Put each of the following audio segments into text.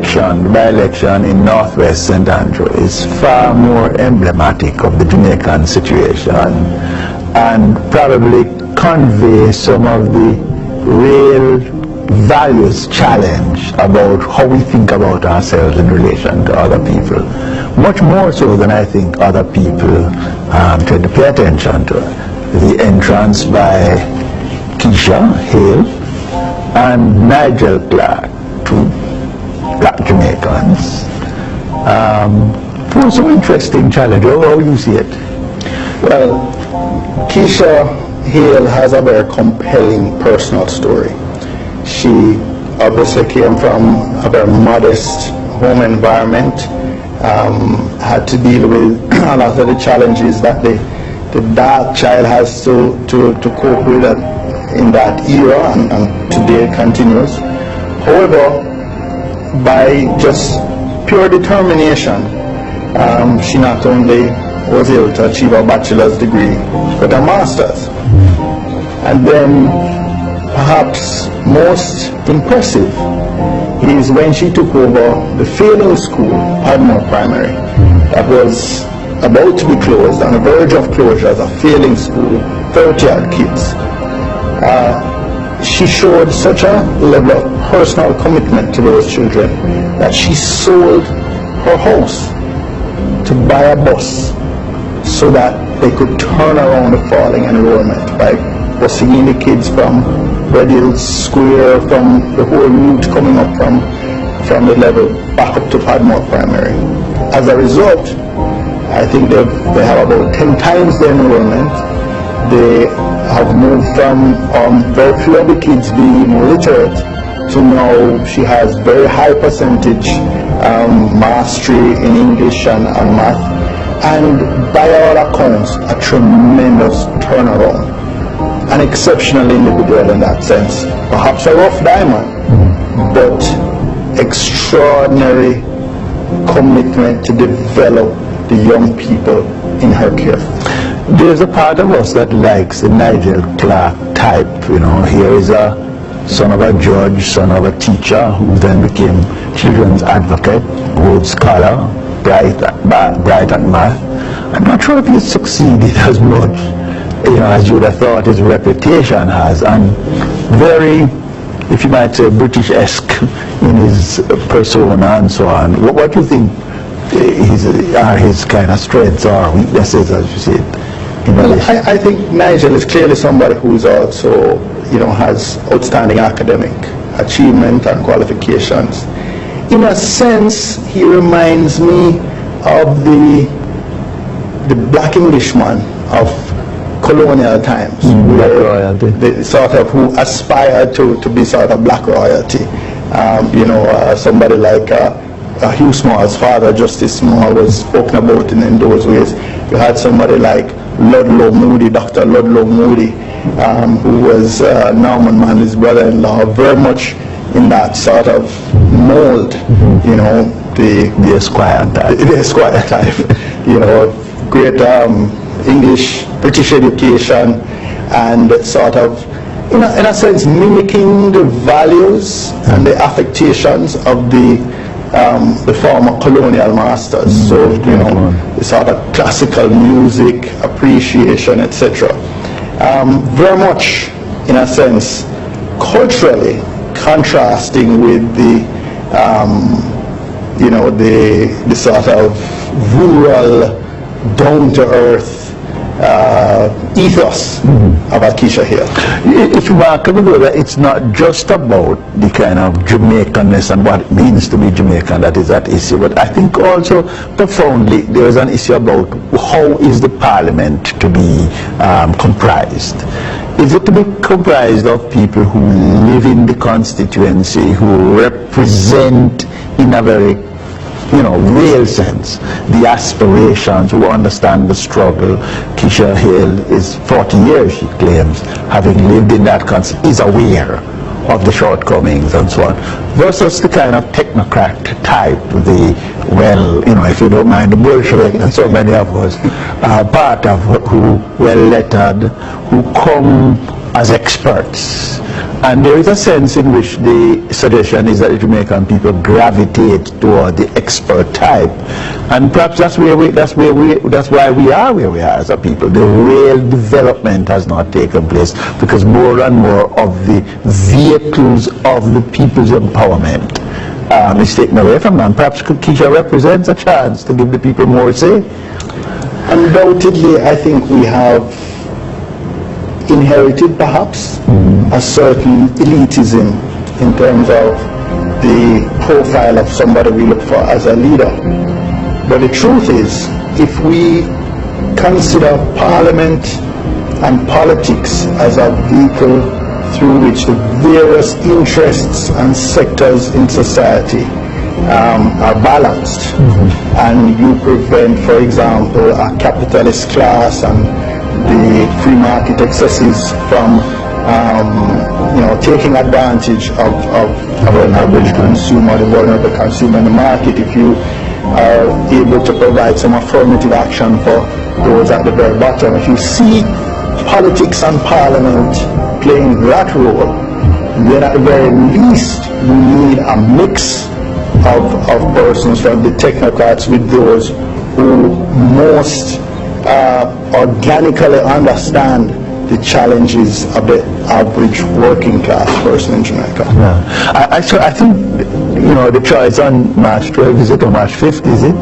by-election in Northwest St. Andrew is far more emblematic of the Jamaican situation and probably convey some of the real values challenge about how we think about ourselves in relation to other people, much more so than I think other people tend to pay attention to. The entrance by Keisha Hale and Nigel Clarke, two Black Jamaicans, for some interesting challenge. How you see it? Well, Keisha Hale has a very compelling personal story. She obviously came from a very modest home environment, had to deal with a lot of the challenges that the dark child has to cope with in that era, and today it continues. However, by just pure determination, she not only was able to achieve a bachelor's degree, but a master's. And then perhaps most impressive is when she took over the failing school, Padmore Primary, that was about to be closed, on the verge of closure as a failing school, 30-odd kids. She showed such a level of personal commitment to those children that she sold her house to buy a bus so that they could turn around the falling enrollment by busing in the kids from Red Hills Square, from the whole route coming up from the level back up to Padmore Primary. As a result, I think they have about 10 times the enrollment. They have moved from very few of the kids being literate to now she has very high percentage mastery in English and math, and by all accounts a tremendous turnaround. An exceptional individual in that sense. Perhaps a rough diamond, but extraordinary commitment to develop the young people in her care. There's a part of us that likes the Nigel Clarke type. You know, here is a son of a judge, son of a teacher, who then became children's advocate, Rhodes Scholar, bright at math. I'm not sure if he succeeded as much, you know, as you would have thought his reputation has, and very, if you might say, British-esque in his persona and so on. What do you think are his kind of strengths or weaknesses, as you see it? Well, I think Nigel is clearly somebody who is also, you know, has outstanding academic achievement and qualifications. In a sense, he reminds me of the Black Englishman of colonial times, where the sort of who aspired to be sort of black royalty. You know, somebody like Hugh Small's father, Justice Small, was spoken about in those ways. You had somebody like Ludlow Moody, Dr. Ludlow Moody, who was Norman Manley's brother-in-law, very much in that sort of mold, you know, the Esquire type. The Esquire type, you know, great English, British education, and sort of, in a sense, mimicking the values and the affectations of the former colonial masters. So, you know, the sort of classical music, appreciation, etc. Very much, in a sense, culturally contrasting with the, you know, the sort of rural, down-to-earth ethos of Keisha Hale. It's remarkable that it's not just about the kind of Jamaicanness and what it means to be Jamaican that is at issue, but I think also profoundly there is an issue about how is the parliament to be comprised. Is it to be comprised of people who live in the constituency, who represent in a very, you know, real sense the aspirations, who understand the struggle? Keisha Hale is 40 years, she claims, having lived in that country, is aware of the shortcomings and so on, versus the kind of technocrat type, the, well, you know, if you don't mind the Bolshevik, and so many of us are part of, who well-lettered, who come as experts. And there is a sense in which the suggestion is that the Jamaican people gravitate toward the expert type, and perhaps that's why we are where we are as a people. The real development has not taken place because more and more of the vehicles of the people's empowerment is taken away from them. Perhaps Keisha represents a chance to give the people more say. Undoubtedly, I think we have inherited perhaps a certain elitism in terms of the profile of somebody we look for as a leader. But the truth is, if we consider Parliament and politics as a vehicle through which the various interests and sectors in society are balanced, and you prevent, for example, a capitalist class and the free market excesses from taking advantage of an average consumer, the vulnerable consumer in the market. If you are able to provide some affirmative action for those at the very bottom, if you see politics and Parliament playing that role, then at the very least you need a mix of persons, from the technocrats with those who most organically understand the challenges of the average working class person in Jamaica. Yeah. I think, the choice on March 12th, is it, or March 5th, is it,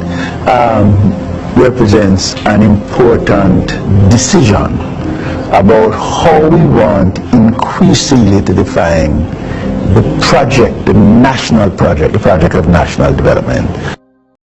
represents an important decision about how we want increasingly to define the project, the national project, the project of national development.